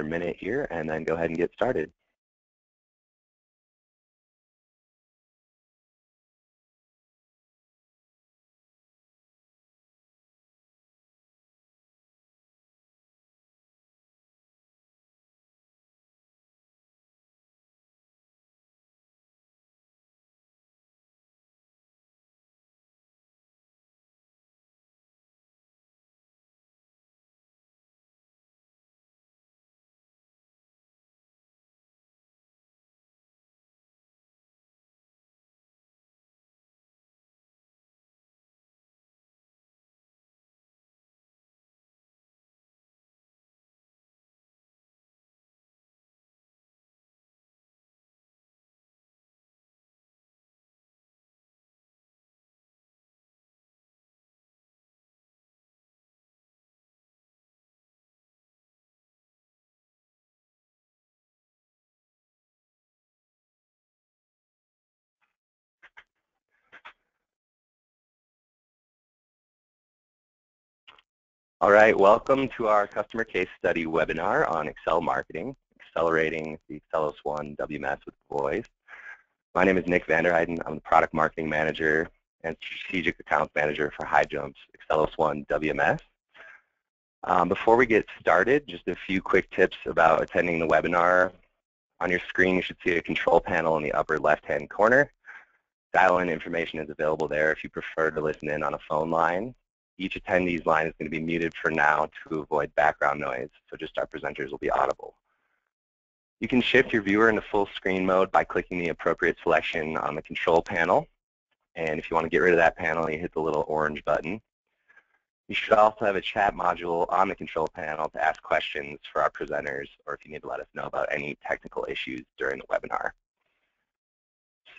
minute here and then go ahead and get started. All right, welcome to our customer case study webinar on Excel Marketing, accelerating the AccellosOne WMS with voice. My name is Nick Vanderheiden. I'm the Product Marketing Manager and Strategic Accounts Manager for HighJump's AccellosOne WMS. Before we get started, just a few quick tips about attending the webinar. On your screen, you should see a control panel in the upper left-hand corner. Dial-in information is available there if you prefer to listen in on a phone line. Each attendee's line is going to be muted for now to avoid background noise, so just our presenters will be audible. You can shift your viewer into full screen mode by clicking the appropriate selection on the control panel. And if you want to get rid of that panel, you hit the little orange button. You should also have a chat module on the control panel to ask questions for our presenters, or if you need to let us know about any technical issues during the webinar.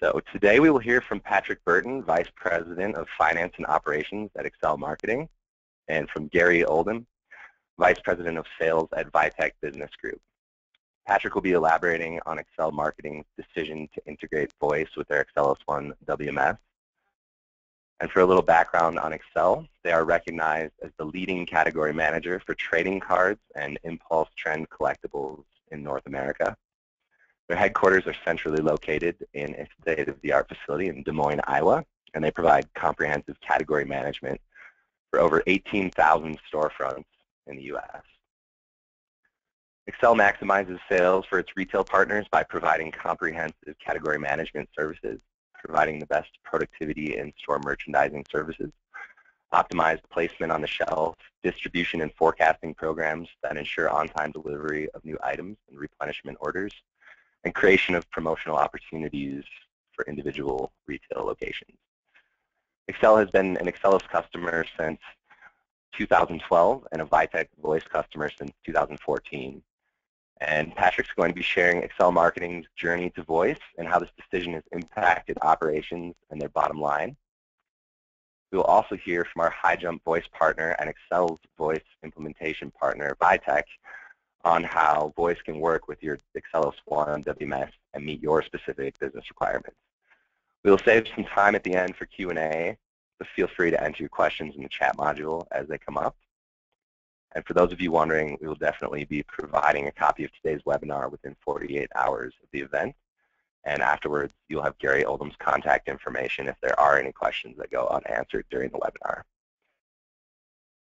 So today we will hear from Patrick Burton, Vice President of Finance and Operations at Excell Marketing, and from Gary Oldham, Vice President of Sales at Vitech Business Group. Patrick will be elaborating on Excell Marketing's decision to integrate voice with their AccellosOne WMS. And for a little background on Excell, they are recognized as the leading category manager for trading cards and impulse trend collectibles in North America. Their headquarters are centrally located in a state-of-the-art facility in Des Moines, Iowa, and they provide comprehensive category management for over 18,000 storefronts in the U.S. Excell maximizes sales for its retail partners by providing comprehensive category management services, providing the best productivity and store merchandising services, optimized placement on the shelf, distribution and forecasting programs that ensure on-time delivery of new items and replenishment orders, and creation of promotional opportunities for individual retail locations. Excell has been an Accellos customer since 2012 and a Vitech voice customer since 2014. And Patrick's going to be sharing Excell Marketing's journey to voice and how this decision has impacted operations and their bottom line. We will also hear from our HighJump voice partner and Excell's voice implementation partner, Vitech, on how voice can work with your AccellosOne WMS and meet your specific business requirements. We will save some time at the end for Q&A, but feel free to enter your questions in the chat module as they come up. And for those of you wondering, we will definitely be providing a copy of today's webinar within 48 hours of the event. And afterwards, you'll have Gary Oldham's contact information if there are any questions that go unanswered during the webinar.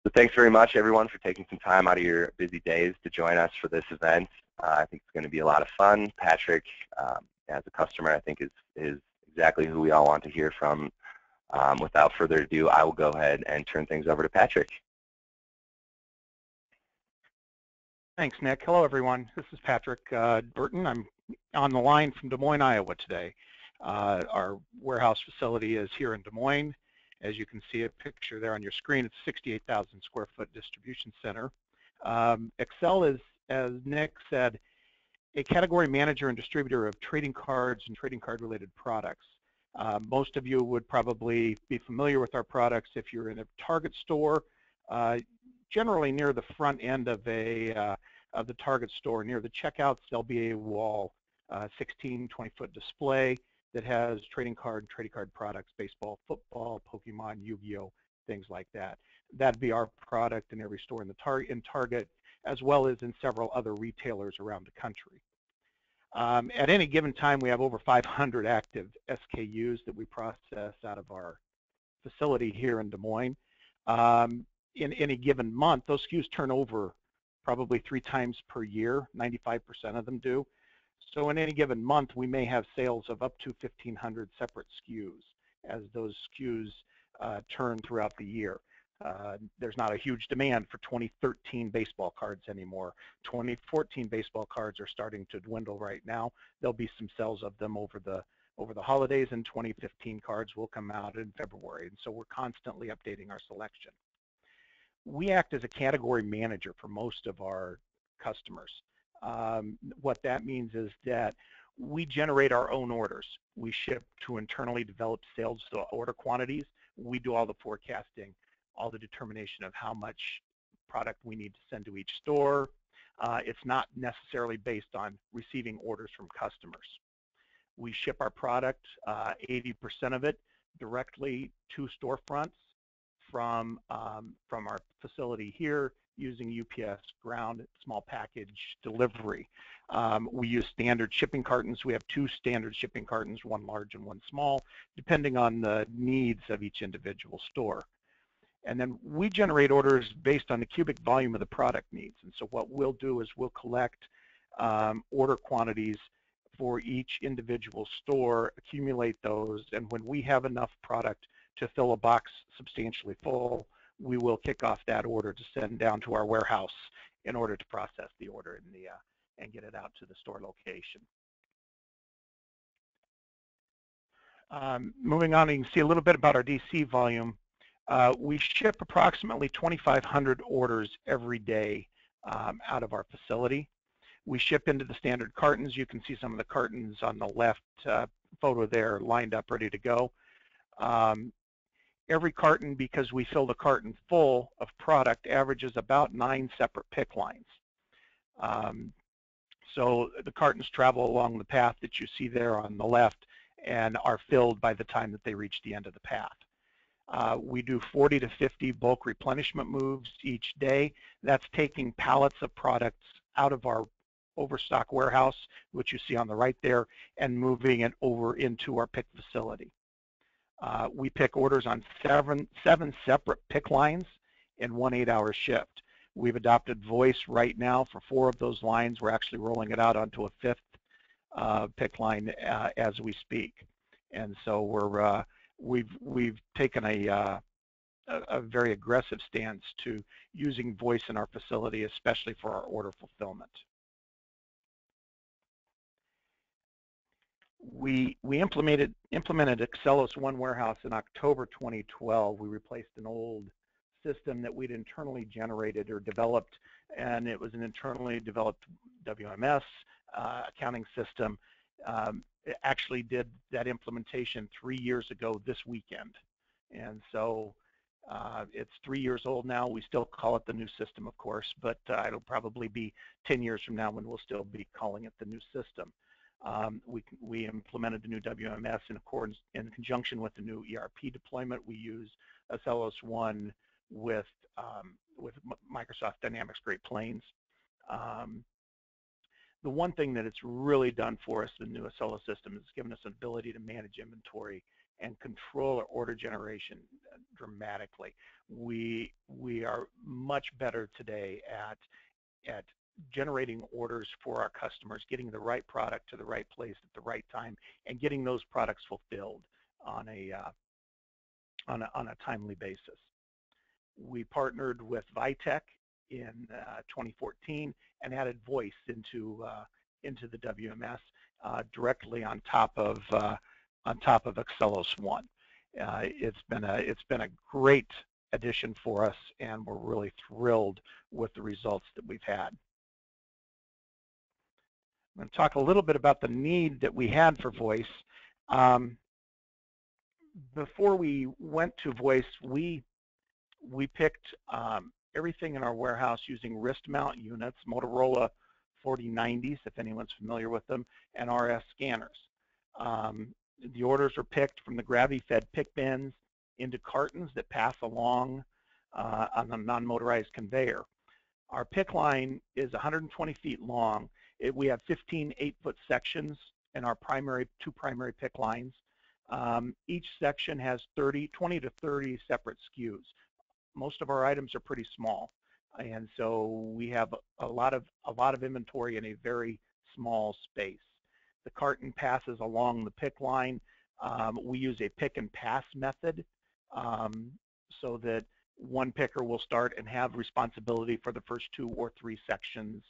So thanks very much, everyone, for taking some time out of your busy days to join us for this event. I think it's going to be a lot of fun. Patrick, as a customer, I think is exactly who we all want to hear from. Without further ado, I will go ahead and turn things over to Patrick. Thanks, Nick. Hello, everyone. This is Patrick Burton. I'm on the line from Des Moines, Iowa today. Our warehouse facility is here in Des Moines. As you can see a picture there on your screen, it's a 68,000 square foot distribution center. Excell is, as Nick said, a category manager and distributor of trading cards and trading card related products. Most of you would probably be familiar with our products if you're in a Target store. Generally near the front end of the Target store, near the checkouts, there'll be a wall, 16, 20-foot display that has trading card products, baseball, football, Pokémon, Yu-Gi-Oh, things like that. That'd be our product in every store in Target. as well as in several other retailers around the country. At any given time, we have over 500 active SKUs that we process out of our facility here in Des Moines. In any given month, those SKUs turn over probably 3 times per year. 95% of them do. So in any given month, we may have sales of up to 1,500 separate SKUs as those SKUs turn throughout the year. There's not a huge demand for 2013 baseball cards anymore. 2014 baseball cards are starting to dwindle right now. There'll be some sales of them over the holidays, and 2015 cards will come out in February. And so we're constantly updating our selection. We act as a category manager for most of our customers. What that means is that we generate our own orders. We ship to internally developed sales order quantities. We do all the forecasting, all the determination of how much product we need to send to each store. It's not necessarily based on receiving orders from customers. We ship our product, 80% of it, directly to storefronts from our facility here using UPS ground small package delivery. We use standard shipping cartons. We have 2 standard shipping cartons, one large and one small, depending on the needs of each individual store. And then we generate orders based on the cubic volume of the product needs. And so what we'll do is we'll collect order quantities for each individual store, accumulate those, and when we have enough product to fill a box substantially full, we will kick off that order to send down to our warehouse in order to process the order and get it out to the store location. Moving on, you can see a little bit about our DC volume. We ship approximately 2,500 orders every day out of our facility. We ship into the standard cartons. You can see some of the cartons on the left photo there lined up, ready to go. Every carton, because we fill the carton full of product, averages about 9 separate pick lines. So the cartons travel along the path that you see there on the left and are filled by the time that they reach the end of the path. We do 40 to 50 bulk replenishment moves each day. That's taking pallets of products out of our overstock warehouse, which you see on the right there, and moving it over into our pick facility. We pick orders on seven separate pick lines in one 8-hour shift. We've adopted voice right now for 4 of those lines. We're actually rolling it out onto a 5th pick line as we speak. And so we've taken a very aggressive stance to using voice in our facility, especially for our order fulfillment. We implemented AccellosOne Warehouse in October 2012. We replaced an old system that we'd internally generated or developed, and it was an internally developed WMS accounting system. It actually did that implementation 3 years ago this weekend, and so it's 3 years old now. We still call it the new system, of course, but it'll probably be 10 years from now when we'll still be calling it the new system. We implemented the new WMS in conjunction with the new ERP deployment. We use AccellosOne with Microsoft Dynamics Great Plains. The one thing that it's really done for us, the new Accellos system, is given us an ability to manage inventory and control our order generation dramatically. We are much better today at generating orders for our customers, getting the right product to the right place at the right time, and getting those products fulfilled on a timely basis. We partnered with Vitech in 2014 and added voice into the WMS directly on top of AccellosOne. It's been a great addition for us, and we're really thrilled with the results that we've had. I'm going to talk a little bit about the need that we had for voice. Before we went to voice, we picked everything in our warehouse using wrist mount units, Motorola 4090s, if anyone's familiar with them, and RS scanners. The orders are picked from the gravity-fed pick bins into cartons that pass along on the non-motorized conveyor. Our pick line is 120 feet long. We have 15 8-foot sections in our two primary pick lines. Each section has 20 to 30 separate SKUs. Most of our items are pretty small, and so we have a lot of inventory in a very small space. The carton passes along the pick line. We use a pick and pass method, so that one picker will start and have responsibility for the first 2 or 3 sections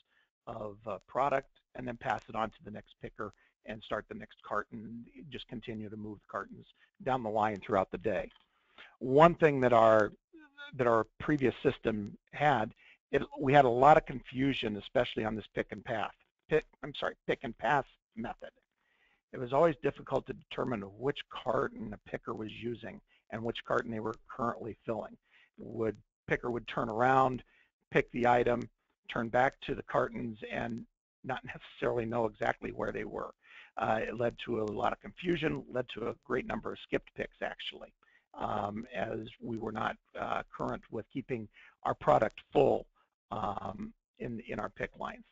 of product, and then pass it on to the next picker and start the next carton, just continue to move the cartons down the line throughout the day. One thing that our previous system had, we had a lot of confusion, especially on this pick and pass method. It was always difficult to determine which carton a picker was using and which carton they were currently filling. Picker would turn around, pick the item, turn back to the cartons, and not necessarily know exactly where they were. It led to a lot of confusion, led to a great number of skipped picks, actually, as we were not current with keeping our product full in our pick lines.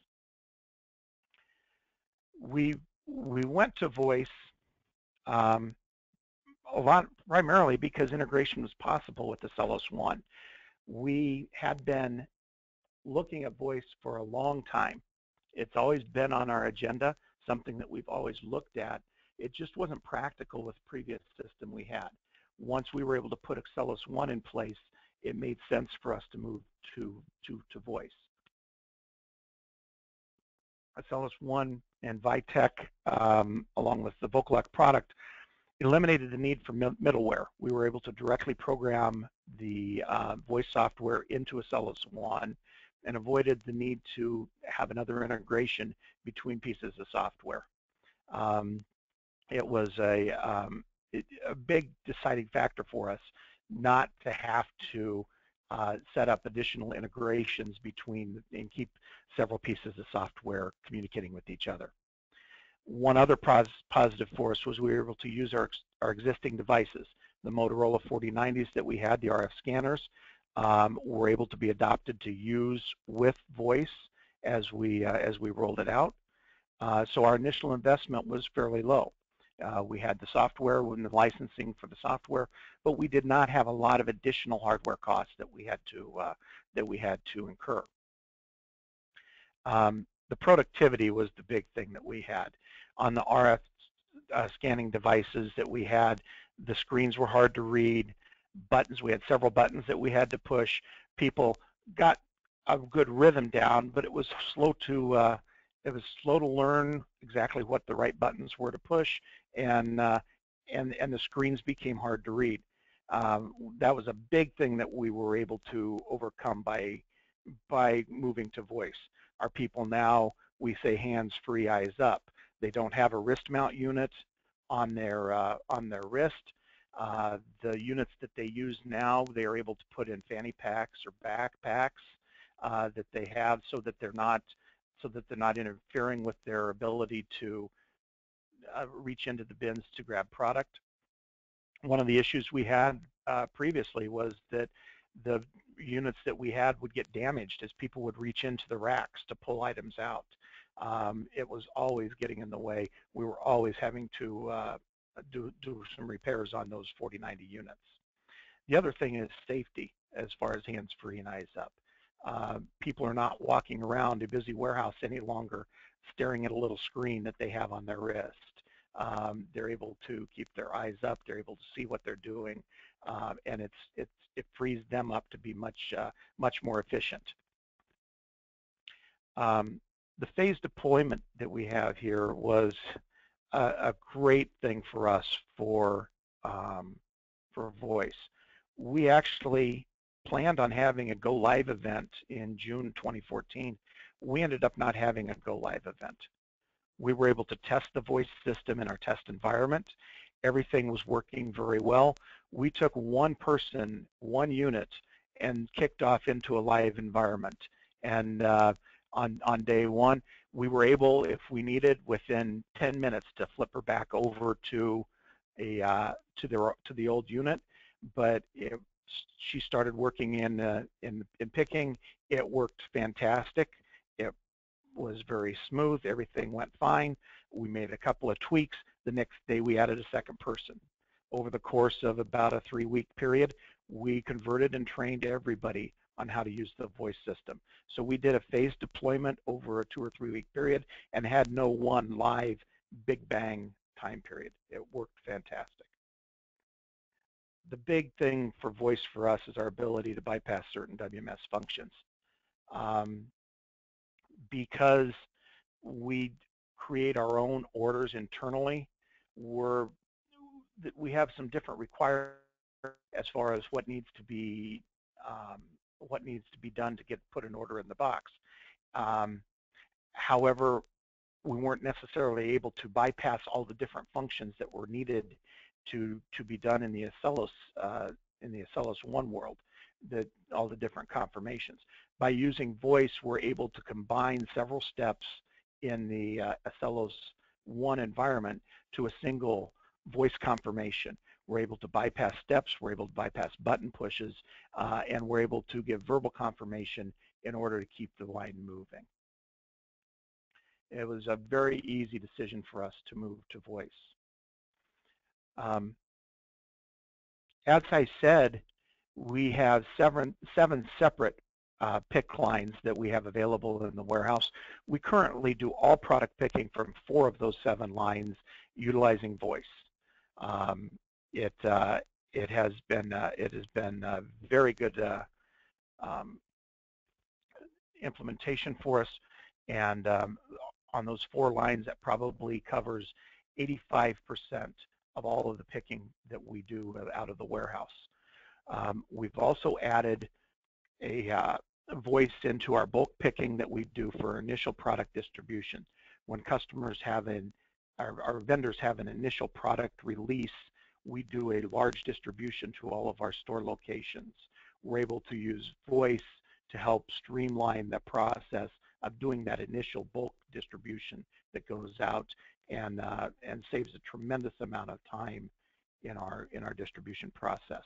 We went to voice a lot, primarily because integration was possible with AccellosOne. We had been looking at voice for a long time. It's always been on our agenda, something that we've always looked at. It just wasn't practical with the previous system we had. Once we were able to put AccellosOne in place, it made sense for us to move to voice. AccellosOne and Vitech, along with the Vocalec product, eliminated the need for middleware. We were able to directly program the voice software into AccellosOne and avoided the need to have another integration between pieces of software. It was a big deciding factor for us not to have to set up additional integrations between and keep several pieces of software communicating with each other. One other positive for us was we were able to use our existing devices. The Motorola 4090s that we had, the RF scanners, were able to be adopted to use with voice as we rolled it out. So our initial investment was fairly low. We had the software and the licensing for the software, but we did not have a lot of additional hardware costs that we had to incur. The productivity was the big thing that we had. On the RF scanning devices that we had, the screens were hard to read. Buttons, we had several buttons that we had to push. People got a good rhythm down, but it was slow to learn exactly what the right buttons were to push, and the screens became hard to read. That was a big thing that we were able to overcome by moving to voice. Our people now, we say hands-free, eyes up. They don't have a wrist mount unit on their wrist. The units that they use now, they are able to put in fanny packs or backpacks that they have, so that they're not interfering with their ability to reach into the bins to grab product. One of the issues we had previously was that the units that we had would get damaged as people would reach into the racks to pull items out. It was always getting in the way. We were always having to do some repairs on those 4090 units. The other thing is safety as far as hands-free and eyes up. People are not walking around a busy warehouse any longer staring at a little screen that they have on their wrist. They're able to keep their eyes up, they're able to see what they're doing, and it frees them up to be much more efficient. The phased deployment that we have here was a great thing for us for voice. We actually planned on having a go live event in June 2014. We ended up not having a go live event. We were able to test the voice system in our test environment. Everything was working very well. We took one person, one unit, and kicked off into a live environment. And on day one, we were able, if we needed, within 10 minutes to flip her back over to the old unit. But she started working in picking. It worked fantastic. It was very smooth. Everything went fine. We made a couple of tweaks. The next day we added a second person. Over the course of about a 3-week period, we converted and trained everybody on how to use the voice system. So we did a phased deployment over a 2 or 3 week period and had no one live big bang time period. It worked fantastic. The big thing for voice for us is our ability to bypass certain WMS functions. Because we create our own orders internally, we have some different requirements as far as what needs to be done to get put an order in the box. However, we weren't necessarily able to bypass all the different functions that were needed to be done in the AccellosOne world, all the different confirmations. By using voice, we're able to combine several steps in the AccellosOne environment to a single voice confirmation. We're able to bypass steps, we're able to bypass button pushes, and we're able to give verbal confirmation in order to keep the line moving. It was a very easy decision for us to move to voice. As I said, we have seven separate pick lines that we have available in the warehouse. We currently do all product picking from 4 of those 7 lines utilizing voice. It has been a very good implementation for us, and on those 4 lines, that probably covers 85% of all of the picking that we do out of the warehouse. We've also added a voice into our bulk picking that we do for initial product distribution. When customers have our vendors have an initial product release, we do a large distribution to all of our store locations. We're able to use voice to help streamline the process of doing that initial bulk distribution that goes out and saves a tremendous amount of time in our distribution process.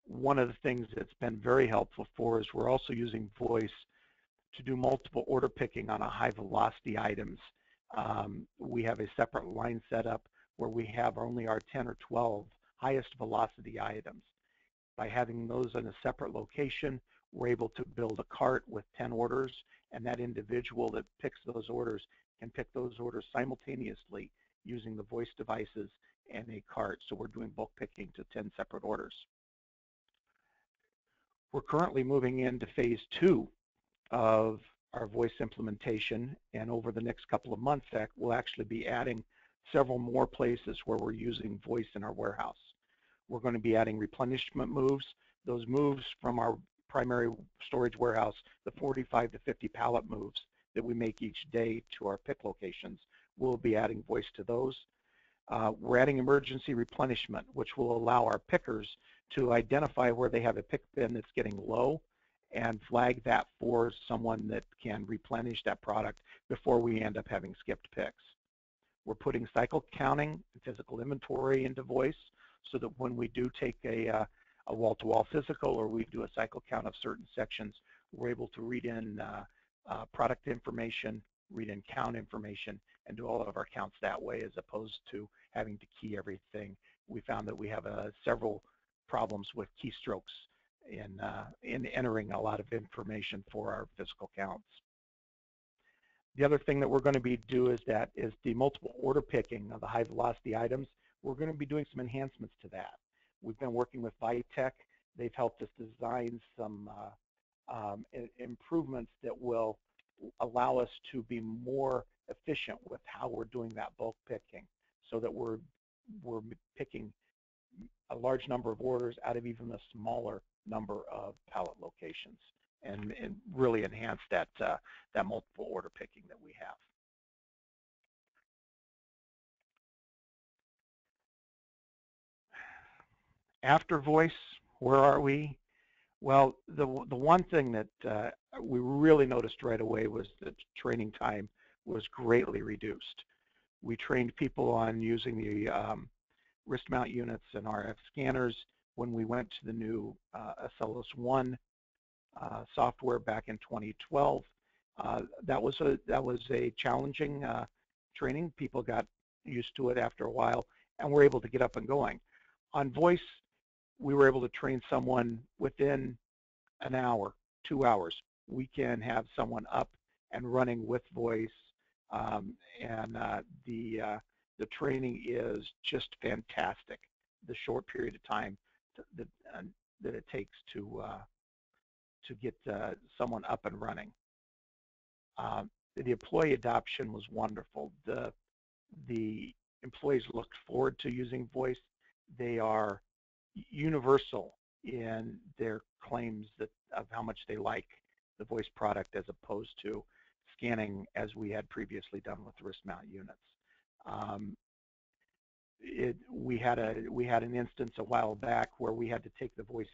One of the things that's been very helpful for us, we're also using voice to do multiple order picking on a high velocity items. We have a separate line set up where we have only our 10 or 12 highest velocity items. By having those in a separate location, we're able to build a cart with 10 orders, and that individual that picks those orders can pick those orders simultaneously using the voice devices and a cart. So we're doing bulk picking to 10 separate orders. We're currently moving into phase 2 of our voice implementation, and over the next couple of months we'll actually be adding several more places where we're using voice in our warehouse. We're going to be adding replenishment moves. Those moves from our primary storage warehouse, the 45 to 50 pallet moves that we make each day to our pick locations, we'll be adding voice to those. We're adding emergency replenishment, which will allow our pickers to identify where they have a pick bin that's getting low and flag that for someone that can replenish that product before we end up having skipped picks. We're putting cycle counting and physical inventory into voice so that when we do take a wall-to-wall physical or we do a cycle count of certain sections, we're able to read in product information, read in count information, and do all of our counts that way as opposed to having to key everything. We found that we have several problems with keystrokes in entering a lot of information for our physical counts. The other thing that we're going to be doing is the multiple order picking of the high velocity items. We're going to be doing some enhancements to that. We've been working with Vitech. They've helped us design some improvements that will allow us to be more efficient with how we're doing that bulk picking, so that we're picking a large number of orders out of even a smaller number of pallet locations, and really enhance that multiple order picking that we have. After voice, where are we? Well, the one thing that we really noticed right away was that training time was greatly reduced. We trained people on using the wrist mount units and RF scanners. when we went to the new AccellosOne software back in 2012. That was a challenging training. People got used to it after a while and were able to get up and going. On voice, we were able to train someone within an hour, 2 hours. We can have someone up and running with voice, and the training is just fantastic. The short period of time that it takes to get someone up and running. The employee adoption was wonderful. The employees looked forward to using voice. They are universal in their claims of how much they like the voice product as opposed to scanning as we had previously done with wrist mount units. We had an instance a while back where we had to take the voice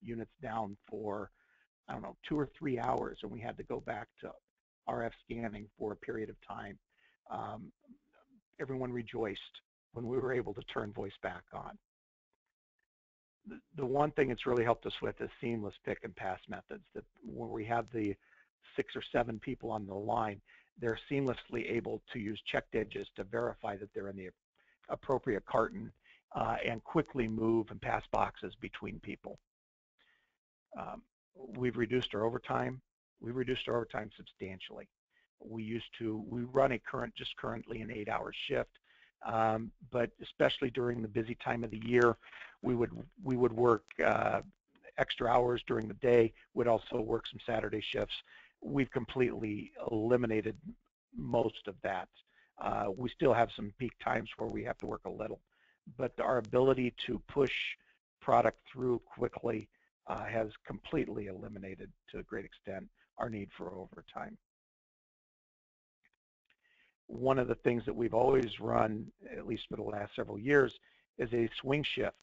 units down for, I don't know, 2 or 3 hours, and we had to go back to RF scanning for a period of time. Everyone rejoiced when we were able to turn voice back on. The one thing it's really helped us with is seamless pick and pass methods. That when we have the 6 or 7 people on the line, they're seamlessly able to use checked edges to verify that they're in the appropriate carton and quickly move and pass boxes between people. We've reduced our overtime. We've reduced our overtime substantially. We run currently an 8-hour shift, but especially during the busy time of the year, we would work extra hours during the day. We'd also work some Saturday shifts. We've completely eliminated most of that. We still have some peak times where we have to work a little, but our ability to push product through quickly has completely eliminated, to a great extent, our need for overtime. One of the things that we've always run, at least for the last several years, is a swing shift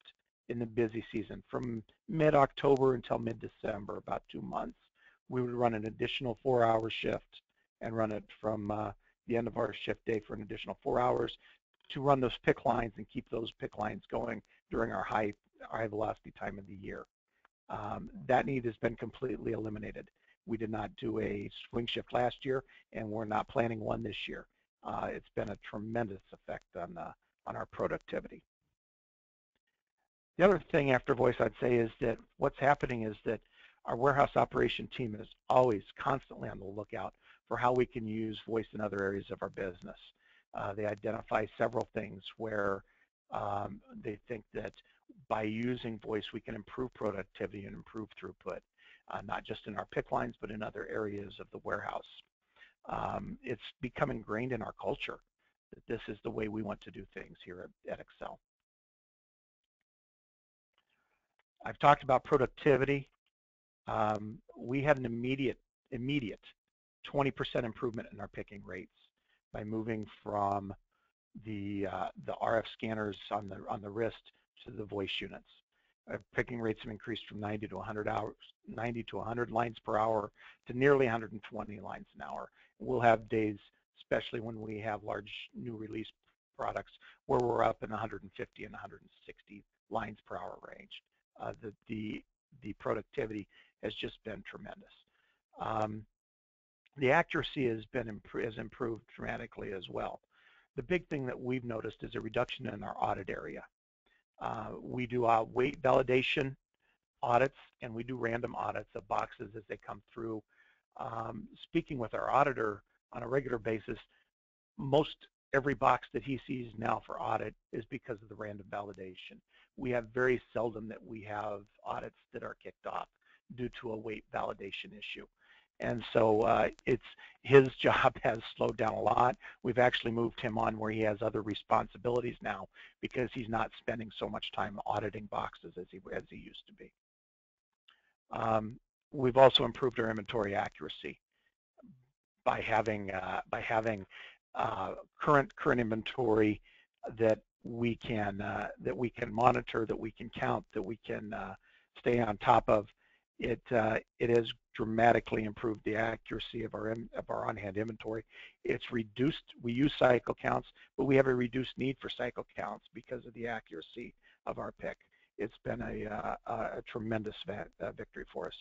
in the busy season. From mid-October until mid-December, about 2 months, we would run an additional 4-hour shift and run it from the end of our shift day for an additional 4 hours to run those pick lines and keep those pick lines going during our high velocity time of the year. That need has been completely eliminated. We did not do a swing shift last year, and we're not planning one this year. It's been a tremendous effect on our productivity. The other thing after voice I'd say is that what's happening is that our warehouse operation team is always constantly on the lookout for how we can use voice in other areas of our business. They identify several things where they think that by using voice we can improve productivity and improve throughput, not just in our pick lines but in other areas of the warehouse. It's become ingrained in our culture that this is the way we want to do things here at Excell. I've talked about productivity. We had an immediate 20% improvement in our picking rates by moving from the RF scanners on the wrist to the voice units. Our picking rates have increased from 90 to 100 lines per hour to nearly 120 lines an hour. We'll have days, especially when we have large new release products, where we're up in 150 and 160 lines per hour range. The productivity has just been tremendous. The accuracy has improved dramatically as well. The big thing that we've noticed is a reduction in our audit area. We do weight validation audits, and we do random audits of boxes as they come through. Speaking with our auditor on a regular basis, most every box that he sees now for audit is because of the random validation. We have very seldom that we have audits that are kicked off due to a weight validation issue. And so his job has slowed down a lot. We've actually moved him on where he has other responsibilities now because he's not spending so much time auditing boxes as he used to be. We've also improved our inventory accuracy by having current inventory that we can monitor, that we can count, that we can stay on top of. It has dramatically improved the accuracy of our on-hand inventory. It's reduced. We use cycle counts, but we have a reduced need for cycle counts because of the accuracy of our pick. it's been a tremendous victory for us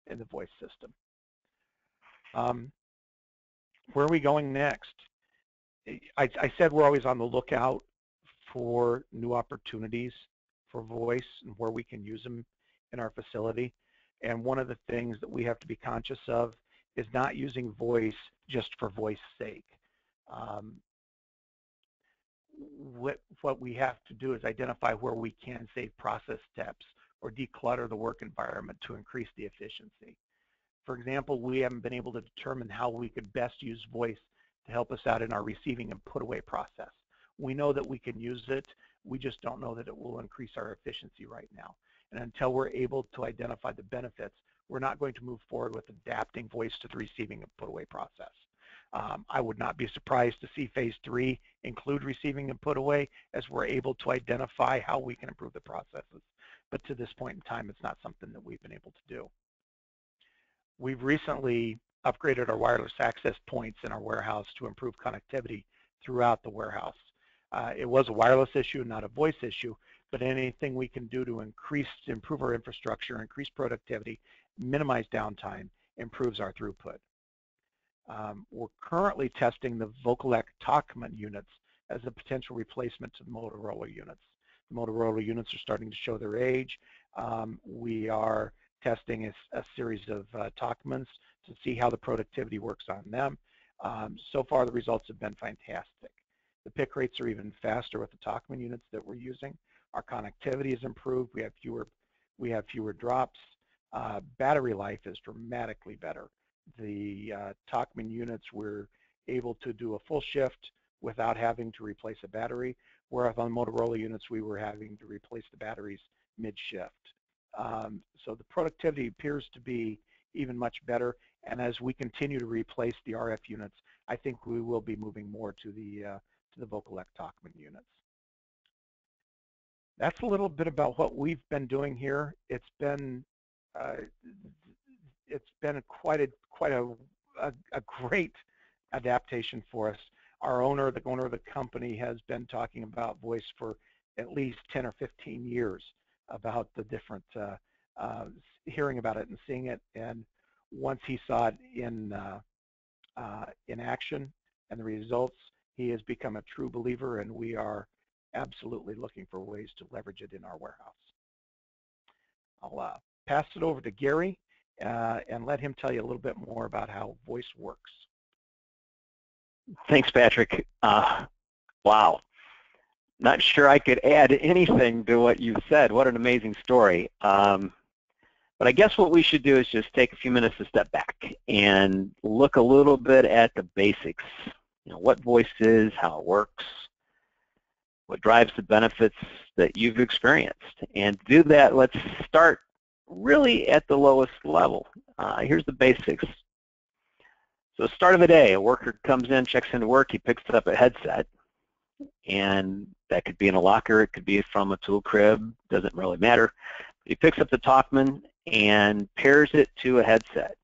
in the voice system. Where are we going next? I said we're always on the lookout for new opportunities for voice and where we can use them in our facility. And one of the things that we have to be conscious of is not using voice just for voice's sake. What we have to do is identify where we can save process steps or declutter the work environment to increase the efficiency. For example, we haven't been able to determine how we could best use voice to help us out in our receiving and put away process. We know that we can use it, we just don't know that it will increase our efficiency right now. And until we're able to identify the benefits, we're not going to move forward with adapting voice to the receiving and put away process. I would not be surprised to see phase 3 include receiving and put away as we're able to identify how we can improve the processes. But to this point in time, it's not something that we've been able to do. We've recently upgraded our wireless access points in our warehouse to improve connectivity throughout the warehouse. It was a wireless issue, not a voice issue, but anything we can do to improve our infrastructure, increase productivity, minimize downtime, improves our throughput. We're currently testing the Vocalec Talkman units as a potential replacement to the Motorola units. The Motorola units are starting to show their age. We are testing a series of Talkmans to see how the productivity works on them. So far, the results have been fantastic. The pick rates are even faster with the Talkman units that we're using. Our connectivity has improved. We have fewer drops. Battery life is dramatically better. The Talkman units, we're able to do a full shift without having to replace a battery, whereas on Motorola units, we were having to replace the batteries mid-shift. So the productivity appears to be even much better, and as we continue to replace the RF units, I think we will be moving more to the Vocalec Talkman units. That's a little bit about what we've been doing here. It's been quite a great adaptation for us. Our owner, the owner of the company, has been talking about voice for at least 10 or 15 years about the different, hearing about it and seeing it. And once he saw it in action and the results, he has become a true believer, and we are absolutely looking for ways to leverage it in our warehouse. I'll pass it over to Gary and let him tell you a little bit more about how voice works. Thanks, Patrick. Wow. Not sure I could add anything to what you've said. What an amazing story. But I guess what we should do is just take a few minutes to step back and look a little bit at the basics. You know, what voice is, how it works, what drives the benefits that you've experienced. And to do that, let's start really at the lowest level. Here's the basics. So start of the day, a worker comes in, checks into work, he picks up a headset, and that could be in a locker, it could be from a tool crib, doesn't really matter. He picks up the Talkman and pairs it to a headset.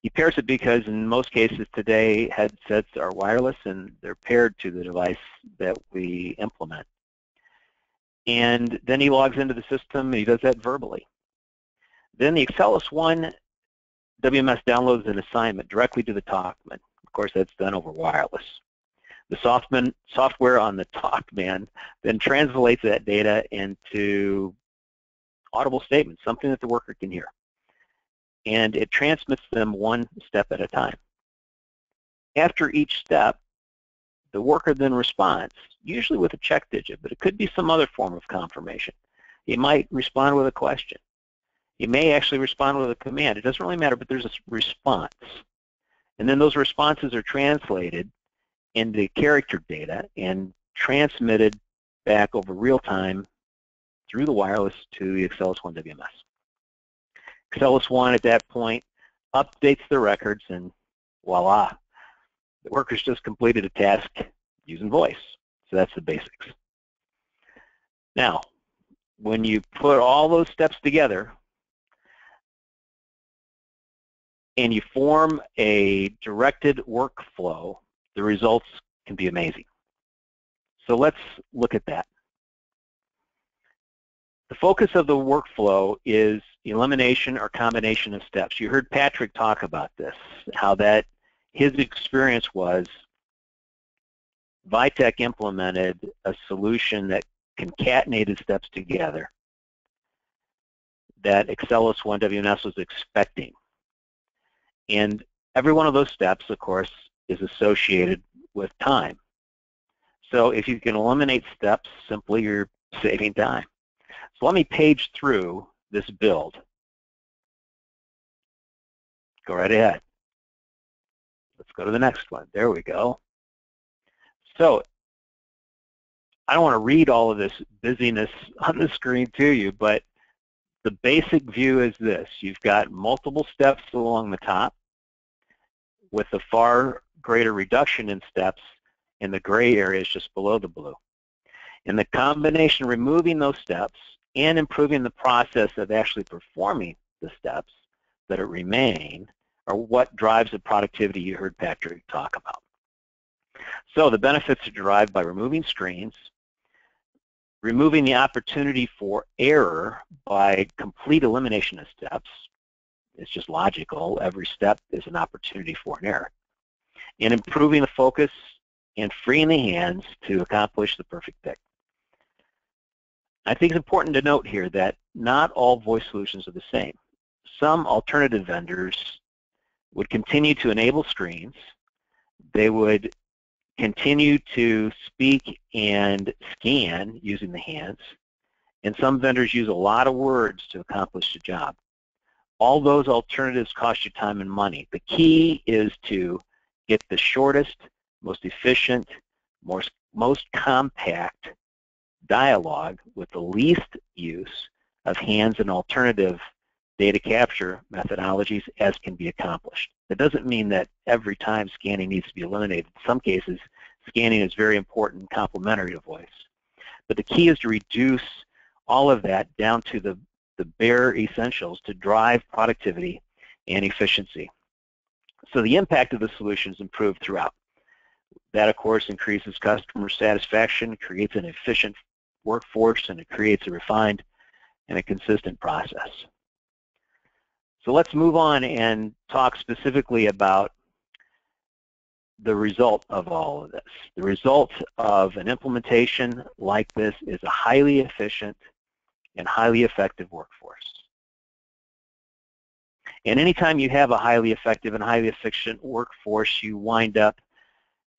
He pairs it because in most cases today, headsets are wireless and they're paired to the device that we implement. And then he logs into the system and he does that verbally. Then the AccellosOne WMS downloads an assignment directly to the Talkman. Of course, that's done over wireless. The software on the Talkman then translates that data into audible statements, something that the worker can hear. And it transmits them one step at a time. After each step, the worker then responds, usually with a check digit, but it could be some other form of confirmation. He might respond with a question. He may actually respond with a command. It doesn't really matter, but there's a response. And then those responses are translated into character data and transmitted back over real time through the wireless to the AccellosOne WMS. AccellosOne at that point updates the records, and voila, the worker's just completed a task using voice. So that's the basics. Now, when you put all those steps together and you form a directed workflow, the results can be amazing. So let's look at that. The focus of the workflow is elimination or combination of steps. You heard Patrick talk about this, how that his experience was Vitech implemented a solution that concatenated steps together that AccellosOne WMS was expecting. And every one of those steps, of course, is associated with time. So if you can eliminate steps, simply you're saving time. So let me page through this build. Go right ahead. Let's go to the next one. There we go. So I don't want to read all of this busyness on the screen to you, but the basic view is this. You've got multiple steps along the top with a far greater reduction in steps in the gray areas just below the blue. And the combination of removing those steps and improving the process of actually performing the steps that remain are what drives the productivity you heard Patrick talk about. So the benefits are derived by removing screens, removing the opportunity for error by complete elimination of steps. It's just logical. Every step is an opportunity for an error. And improving the focus and freeing the hands to accomplish the perfect pick. I think it's important to note here that not all voice solutions are the same. Some alternative vendors would continue to enable screens. They would continue to speak and scan using the hands, and some vendors use a lot of words to accomplish the job. All those alternatives cost you time and money. The key is to get the shortest, most efficient, most compact dialogue with the least use of hands and alternative data capture methodologies as can be accomplished. That doesn't mean that every time scanning needs to be eliminated. In some cases, scanning is very important and complementary to voice. But the key is to reduce all of that down to the bare essentials to drive productivity and efficiency. So the impact of the solution is improved throughout. That, of course, increases customer satisfaction, creates an efficient workforce, and it creates a refined and a consistent process. So let's move on and talk specifically about the result of all of this. The result of an implementation like this is a highly efficient and highly effective workforce. And anytime you have a highly effective and highly efficient workforce, you wind up,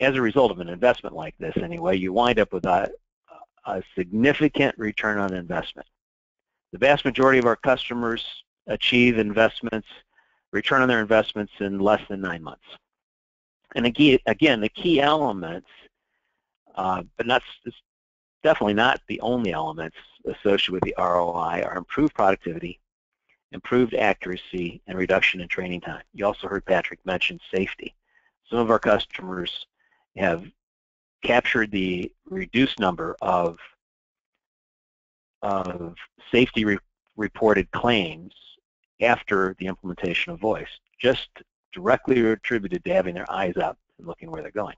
as a result of an investment like this anyway, you wind up with a significant return on investment. The vast majority of our customers achieve return on their investments in less than 9 months. And again, the key elements, but it's definitely not the only elements associated with the ROI, are improved productivity, improved accuracy, and reduction in training time. You also heard Patrick mention safety. Some of our customers have captured the reduced number of safety reported claims after the implementation of voice, just directly attributed to having their eyes up and looking where they're going.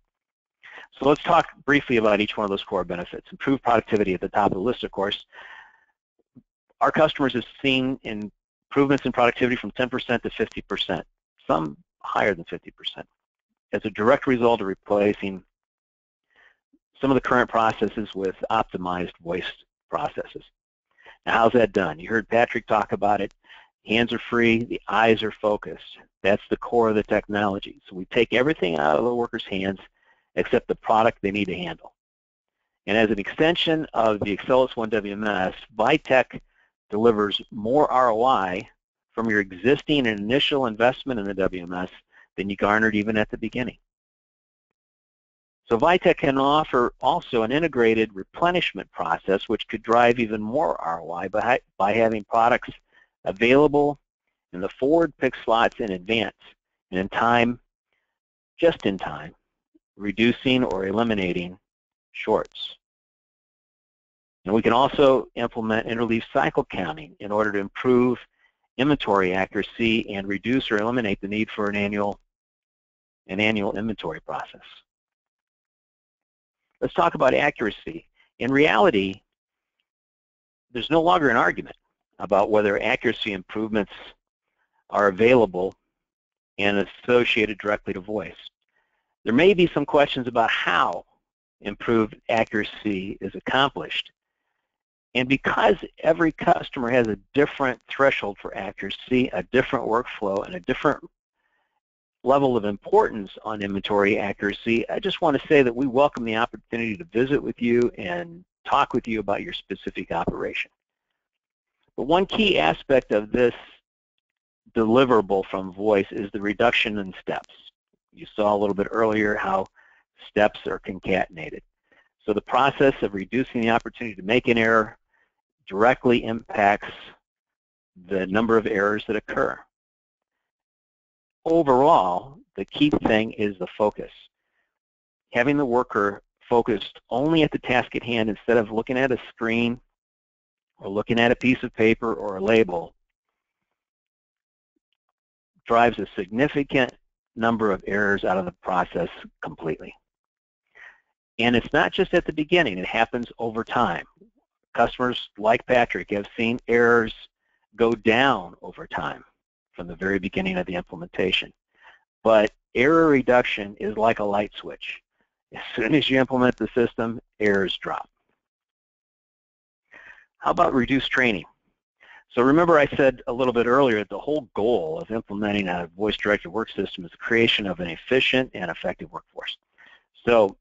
So let's talk briefly about each one of those core benefits. Improved productivity at the top of the list, of course. Our customers have seen improvements in productivity from 10% to 50%, some higher than 50%, as a direct result of replacing some of the current processes with optimized voice processes. Now, how's that done? You heard Patrick talk about it. Hands are free, the eyes are focused. That's the core of the technology. So we take everything out of the worker's hands except the product they need to handle. And as an extension of the AccellosOne WMS, Vitech delivers more ROI from your existing and initial investment in the WMS than you garnered even at the beginning. So Vitech can offer also an integrated replenishment process which could drive even more ROI by having products available in the forward pick slots in advance and in time, just in time, reducing or eliminating shorts. And we can also implement interleave cycle counting in order to improve inventory accuracy and reduce or eliminate the need for an annual inventory process. Let's talk about accuracy. In reality, there's no longer an argument about whether accuracy improvements are available and associated directly to voice. There may be some questions about how improved accuracy is accomplished. And because every customer has a different threshold for accuracy, a different workflow, and a different level of importance on inventory accuracy, I just want to say that we welcome the opportunity to visit with you and talk with you about your specific operation. But one key aspect of this deliverable from voice is the reduction in steps. You saw a little bit earlier how steps are concatenated. So the process of reducing the opportunity to make an error directly impacts the number of errors that occur. Overall, the key thing is the focus. Having the worker focused only at the task at hand instead of looking at a screen or looking at a piece of paper or a label drives a significant number of errors out of the process completely. And it's not just at the beginning, it happens over time. Customers like Patrick have seen errors go down over time from the very beginning of the implementation. But error reduction is like a light switch. As soon as you implement the system, errors drop. How about reduced training? So remember I said a little bit earlier that the whole goal of implementing a voice-directed work system is the creation of an efficient and effective workforce. So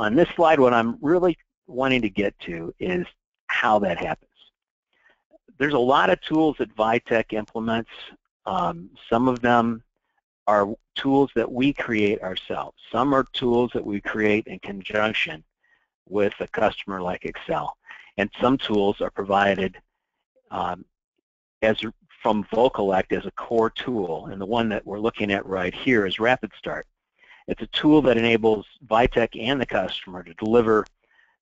on this slide, what I'm really wanting to get to is how that happens. There's a lot of tools that Vitech implements. Some of them are tools that we create ourselves. Some are tools that we create in conjunction with a customer like Excell. And some tools are provided from Vocalect as a core tool. And the one that we're looking at right here is Rapid Start. It's a tool that enables Vitech and the customer to deliver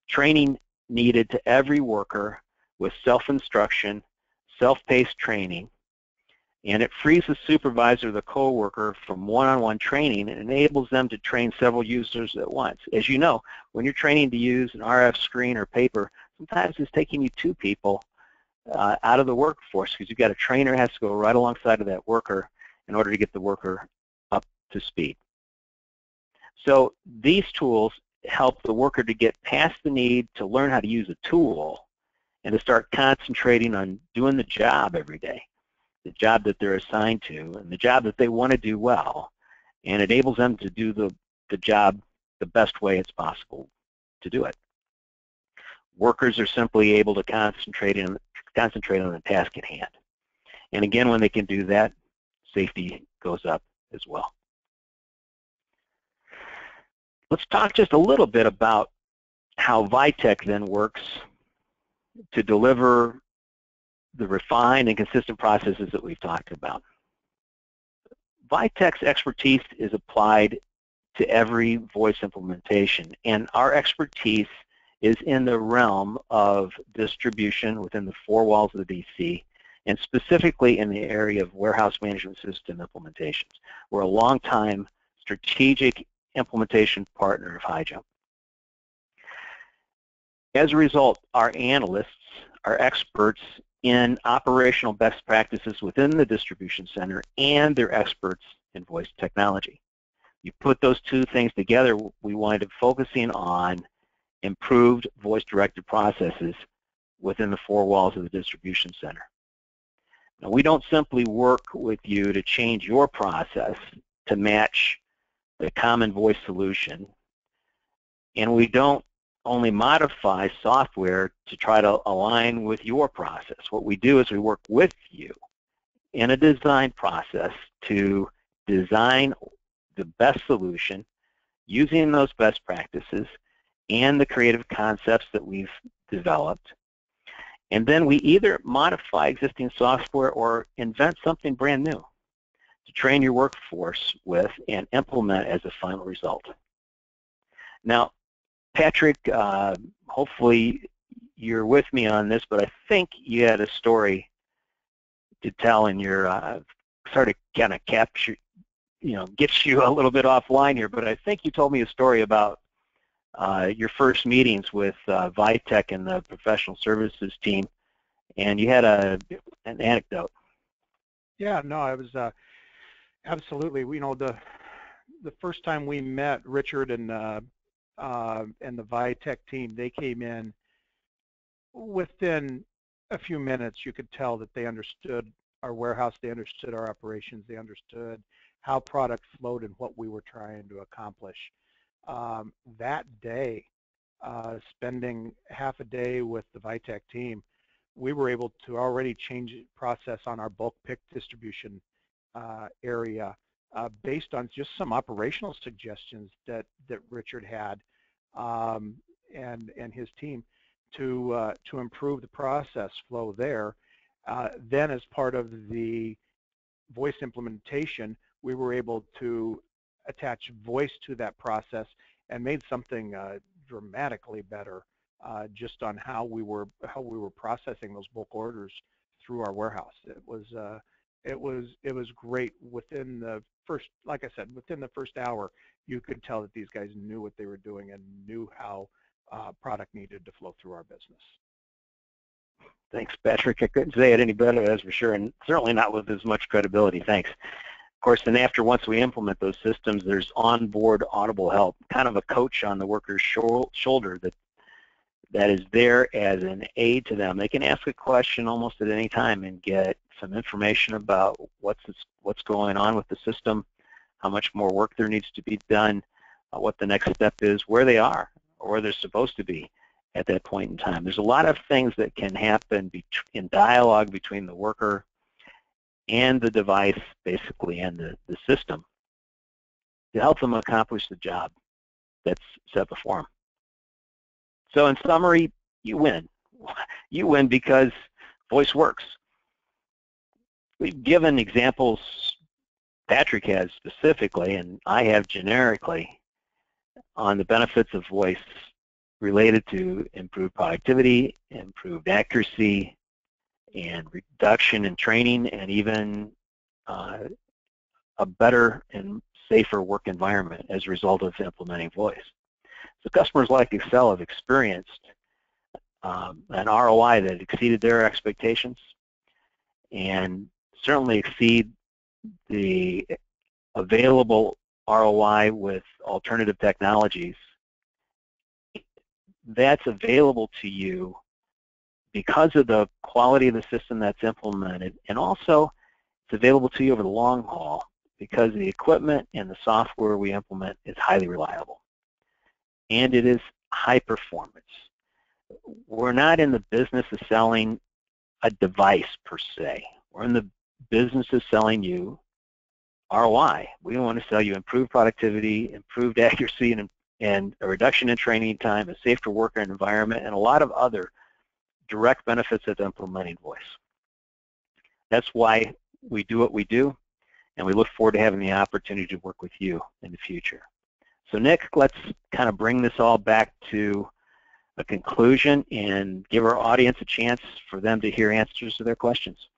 training needed to every worker with self-instruction, self-paced training, and it frees the supervisor or the co-worker from one-on-one training and enables them to train several users at once. As you know, when you're training to use an RF screen or paper, sometimes it's taking you two people out of the workforce because you've got a trainer who has to go right alongside of that worker in order to get the worker up to speed. So these tools help the worker to get past the need to learn how to use a tool and to start concentrating on doing the job every day, the job that they're assigned to and the job that they want to do well, and enables them to do the job the best way it's possible to do it. Workers are simply able to concentrate on the task at hand. And again, when they can do that, safety goes up as well. Let's talk just a little bit about how Vitech then works to deliver the refined and consistent processes that we've talked about. Vitech's expertise is applied to every voice implementation, and our expertise is in the realm of distribution within the four walls of the DC, and specifically in the area of warehouse management system implementations. We're a long-time strategic implementation partner of HighJump. As a result, our analysts are experts in operational best practices within the distribution center, and they're experts in voice technology. You put those two things together, we wind up focusing on improved voice-directed processes within the four walls of the distribution center. Now, we don't simply work with you to change your process to match the common voice solution, and we don't only modify software to try to align with your process. What we do is we work with you in a design process to design the best solution using those best practices and the creative concepts that we've developed. And then we either modify existing software or invent something brand new to train your workforce with and implement as a final result. Now, Patrick, hopefully you're with me on this, but I think you had a story to tell in your sort of kind of capture, gets you a little bit offline here, but I think you told me a story about your first meetings with Vitech and the professional services team, and you had an anecdote. Yeah, no, I was absolutely. You know, the first time we met, Richard and the Vitech team, they came in within a few minutes. You could tell that they understood our warehouse, they understood our operations, they understood how product flowed and what we were trying to accomplish. That day, spending half a day with the Vitech team, we were able to already change the process on our bulk pick distribution area based on just some operational suggestions that Richard had and his team to improve the process flow there. Then as part of the voice implementation, we were able to attach voice to that process and made something dramatically better just on how we were processing those bulk orders through our warehouse. It was great. Within the first, like I said, within the first hour, you could tell that these guys knew what they were doing and knew how product needed to flow through our business. Thanks, Patrick. I couldn't say it any better, that's for sure, and certainly not with as much credibility. Thanks. Of course, then after once we implement those systems, there's onboard audible help, kind of a coach on the worker's shoulder that is there as an aid to them. They can ask a question almost at any time and get some information about what's going on with the system, how much more work there needs to be done, what the next step is, where they are, or where they're supposed to be at that point in time. There's a lot of things that can happen in dialogue between the worker and the device, basically, and the system to help them accomplish the job that's set before them. So in summary, you win. You win because voice works. We've given examples, Patrick has specifically, and I have generically, on the benefits of voice related to improved productivity, improved accuracy, and reduction in training, and even a better and safer work environment as a result of implementing voice. So customers like Excell have experienced an ROI that exceeded their expectations and certainly exceed the available ROI with alternative technologies. That's available to you because of the quality of the system that's implemented, and also it's available to you over the long haul because the equipment and the software we implement is highly reliable, and it is high performance. We're not in the business of selling a device per se. We're in the business of selling you ROI. We want to sell you improved productivity, improved accuracy, and a reduction in training time, a safer worker environment, and a lot of other direct benefits of implementing voice. That's why we do what we do, and we look forward to having the opportunity to work with you in the future. So Nick, let's kind of bring this all back to a conclusion and give our audience a chance for them to hear answers to their questions.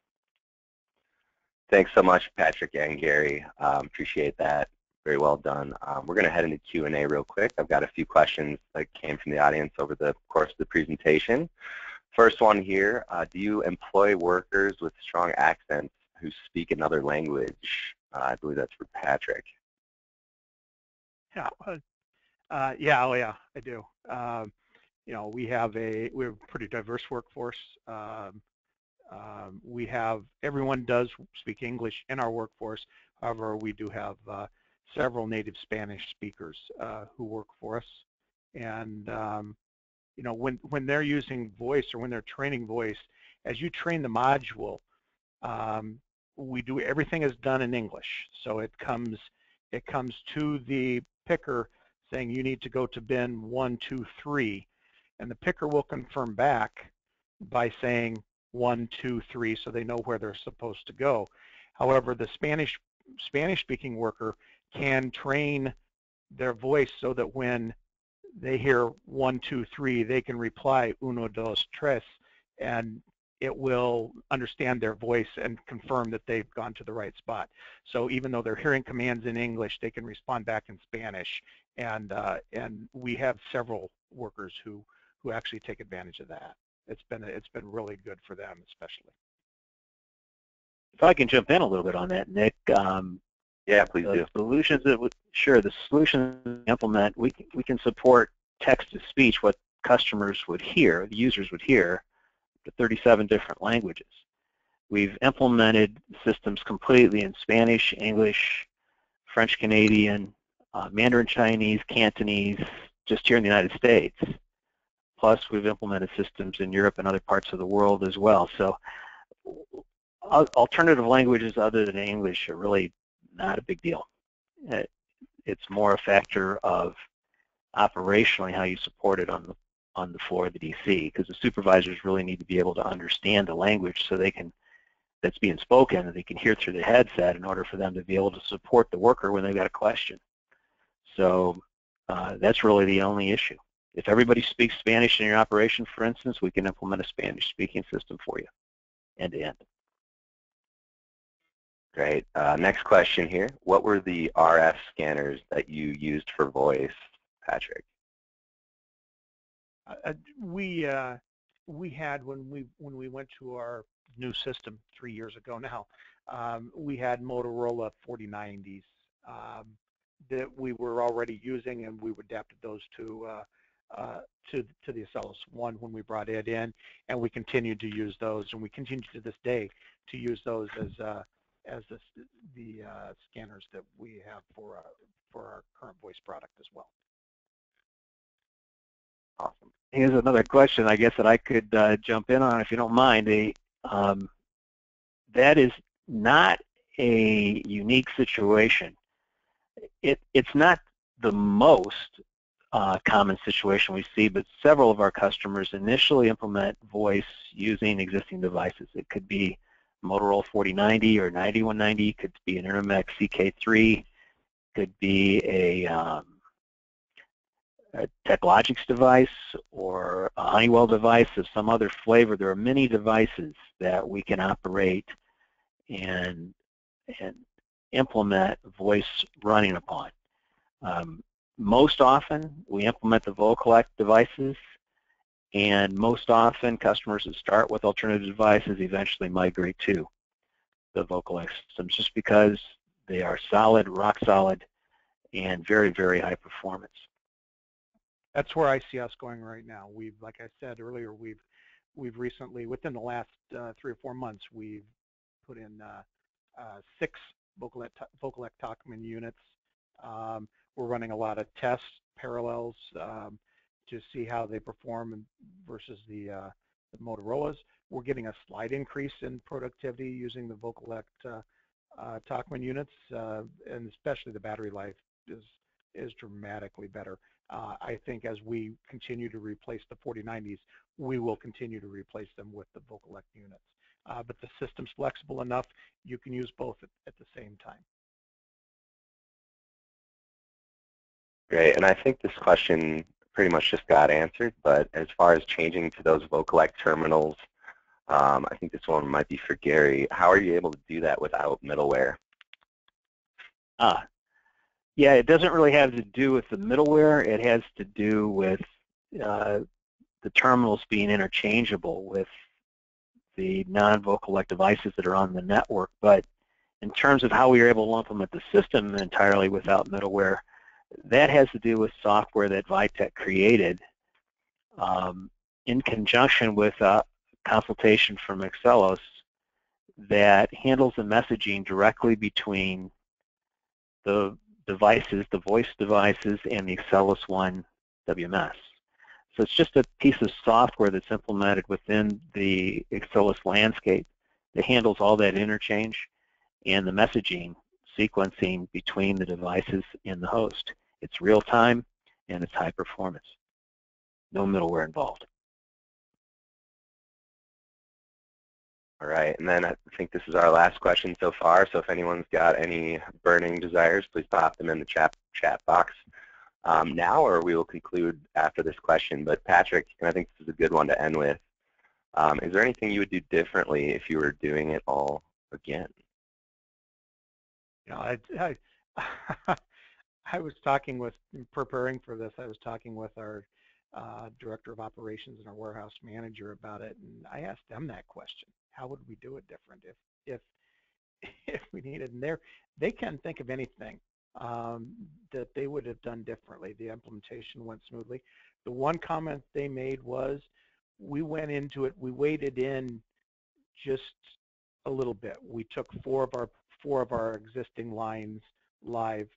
Thanks so much, Patrick and Gary. Appreciate that. Very well done. We're going to head into Q&A real quick. I've got a few questions that came from the audience over the course of the presentation. First one here, do you employ workers with strong accents who speak another language? I believe that's for Patrick. Yeah, yeah, I do. You know, we have a pretty diverse workforce. Everyone does speak English in our workforce. However, we do have several native Spanish speakers who work for us. And you know, when they're using voice or when they're training voice, as you train the module, everything is done in English. So it comes to the picker saying you need to go to bin 1, 2, 3, and the picker will confirm back by saying 1, 2, 3, so they know where they're supposed to go. However, the Spanish-speaking worker can train their voice so that when they hear 1, 2, 3, they can reply 1, 2, 3, and it will understand their voice and confirm that they've gone to the right spot. So even though they're hearing commands in English, they can respond back in Spanish, and we have several workers who actually take advantage of that. It's been really good for them, especially. If I can jump in a little bit on that, Nick. Yeah, please do. Solutions that the solutions we implement, we can support text-to-speech, what customers would hear, the users would hear, to 37 different languages. We've implemented systems completely in Spanish, English, French Canadian, Mandarin Chinese, Cantonese, just here in the United States. Plus, we've implemented systems in Europe and other parts of the world as well. So, alternative languages other than English are really not a big deal. It's more a factor of operationally how you support it on the floor of the DC, because the supervisors really need to be able to understand the language so that's being spoken and they can hear through the headset in order for them to be able to support the worker when they've got a question. So that's really the only issue. If everybody speaks Spanish in your operation, for instance, we can implement a Spanish-speaking system for you, end-to-end. Great. Next question here. What were the RF scanners that you used for voice, Patrick? We had, when we went to our new system 3 years ago now, we had Motorola 4090s that we were already using, and we adapted those to the AccellosOne when we brought it in, and we continued to use those, and we continue to this day to use those as the scanners that we have for our current voice product as well. Awesome. Here's another question, I guess, that I could jump in on, if you don't mind. That is not a unique situation. It's not the most common situation we see, but several of our customers initially implement voice using existing devices. It could be Motorola 4090 or 9190, could be an Intermec CK3, could be a TechLogix device or a Honeywell device of some other flavor. There are many devices that we can operate and implement voice running upon. Most often, we implement the Vocalect devices, and most often, customers that start with alternative devices eventually migrate to the Vocalect systems just because they are solid, rock solid, and very, very high performance. That's where I see us going right now. Like I said earlier, we've recently, within the last 3 or 4 months, we've put in 6 Vocalect Talkman units. We're running a lot of tests, parallels, to see how they perform versus the Motorola's. We're getting a slight increase in productivity using the Vocalect Talkman units, and especially the battery life is dramatically better. I think as we continue to replace the 4090s, we will continue to replace them with the Vocalect units. But the system's flexible enough, you can use both at the same time. Great, and I think this question pretty much just got answered, but as far as changing to those Vocalect terminals, I think this one might be for Gary. How are you able to do that without middleware? Yeah, it doesn't really have to do with the middleware. It has to do with the terminals being interchangeable with the non-Vocalect devices that are on the network. But in terms of how we are able to implement the system entirely without middleware, that has to do with software that Vitech created in conjunction with a consultation from Excellos that handles the messaging directly between the devices, the voice devices, and the AccellosOne WMS. So it's just a piece of software that's implemented within the Excellos landscape that handles all that interchange and the messaging sequencing between the devices and the host. It's real time and it's high performance. No middleware involved. All right, and then I think this is our last question so far, so if anyone's got any burning desires, please pop them in the chat box now, or we will conclude after this question. But Patrick, and I think this is a good one to end with, Is there anything you would do differently if you were doing it all again? You know, I was talking with, preparing for this, I was talking with our director of operations and our warehouse manager about it, and I asked them that question. How would we do it different if if we needed? And they can't think of anything that they would have done differently. The implementation went smoothly. The one comment they made was, we went into it, we waded in just a little bit. We took four of our existing lines live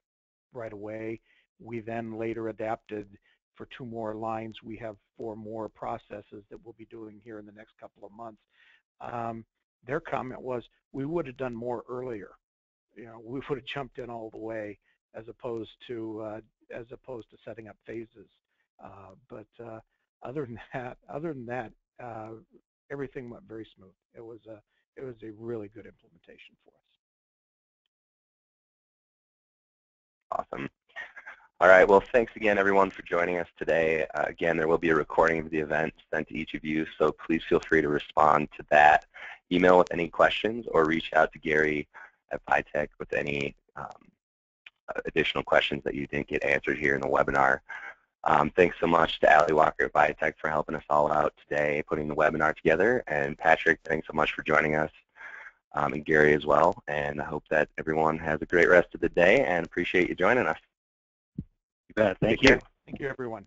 right away. We then later adapted for 2 more lines. We have 4 more processes that we'll be doing here in the next couple of months. Their comment was, we would have done more earlier. You know, we would have jumped in all the way as opposed to setting up phases. But other than that, everything went very smooth. It was a really good implementation for us. Awesome. All right, well, thanks again, everyone, for joining us today. Again, there will be a recording of the event sent to each of you, so please feel free to respond to that email with any questions or reach out to Gary at Vitech with any additional questions that you didn't get answered here in the webinar. Thanks so much to Ali Walker at Vitech for helping us all out today, putting the webinar together. And Patrick, thanks so much for joining us, and Gary as well. And I hope that everyone has a great rest of the day and appreciate you joining us. You bet. Thank you. Thank you, everyone.